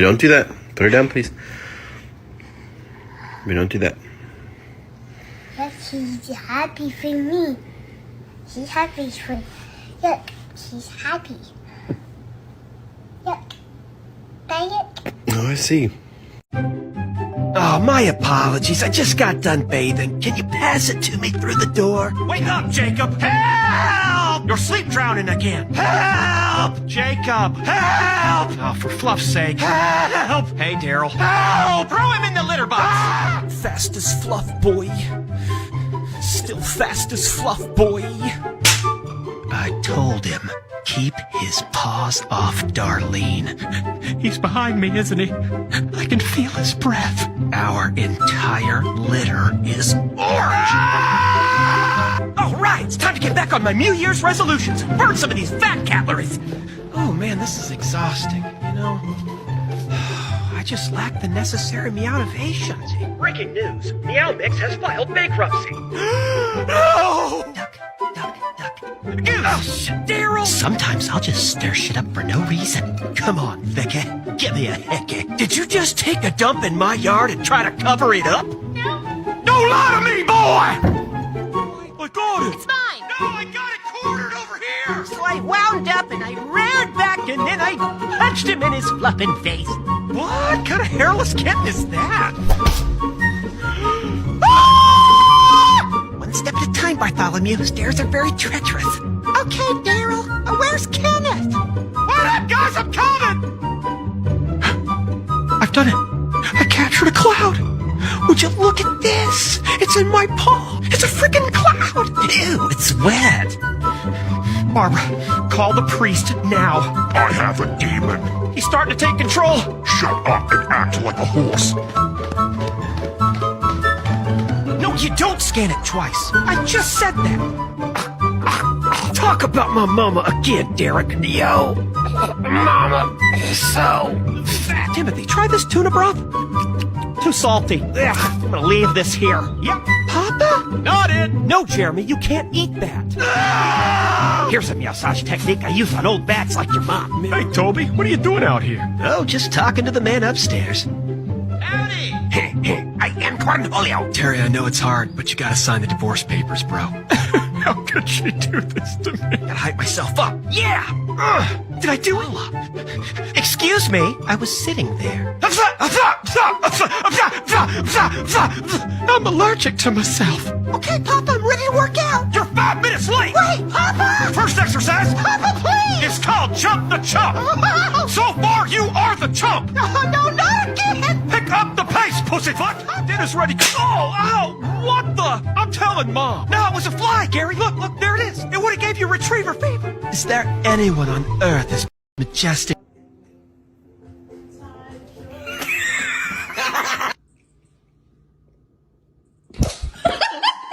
We don't do that. Put her down, please. We don't do that. Yes, she's happy for me. She's happy for me. Look, she's happy. Look. Look. Oh, I see. Oh, my apologies. I just got done bathing. Can you pass it to me through the door? Wake up, Jacob! Help! You're sleep drowning again. Help! Jacob! Help! Oh, for fluff's sake. Help! Hey, Daryl. Help! Throw him in the litter box! Fast as fluff, boy. Still fast as fluff, boy. I told him, keep his paws off Darlene. He's behind me, isn't he? I can feel his breath. Our entire litter is orange. All right, it's time to get back on my New Year's resolutions and burn some of these fat calories. Oh man, this is exhausting, you know? I just lack the necessary meownovation. Breaking news, Meow Mix has filed bankruptcy. No! Duck, duck, duck. Goose! Daryl! Sometimes I'll just stir shit up for no reason. Come on, Vicky. Give me a hickey. Did you just take a dump in my yard and try to cover it up? No. Don't lie to me, boy! I got it! It's mine. No, I got it cornered over here! So I wound up and I reared back and then I punched him in his fluffin' face. What kind of hairless kitten is that? One step at a time, Bartholomew. Stairs are very treacherous. Okay, Daryl. Where's Kenneth? Wait up, guys! I'm coming! I've done it. I captured a cloud. Would you look at this? It's in my paw. It's a freaking cloud. Ew, it's wet. Barbara, call the priest now. I have a demon. He's starting to take control. Shut up and act like a horse. No, you don't scan it twice. I just said that. Talk about my mama again, Derek. Yo. Mama is so fat. Timothy, try this tuna broth. Too salty. Ugh, I'm gonna leave this here. Yep. Papa? Not it. No, Jeremy, you can't eat that. Here's a massage technique I use on old bats like your mom. Hey, Toby, what are you doing out here? Oh, just talking to the man upstairs. Howdy! I am Cornholio. Terry, I know it's hard, but you gotta sign the divorce papers, bro. How could she do this to me? Gotta hype myself up. Yeah! Did I do it? Excuse me, I was sitting there. I'm allergic to myself. Okay, Papa, I'm ready to work out. You're 5 minutes late! Wait, Papa! First exercise Papa, please! is called Jump the Chump. So far, you are the chump. No, not again! Pick up the pace, pussyfoot! Dinner's ready. Oh, ow! What the? I'm telling Mom. No, it was a fly, Gary. Look, there it is. It would have gave you retriever fever. Is there anyone on earth as majestic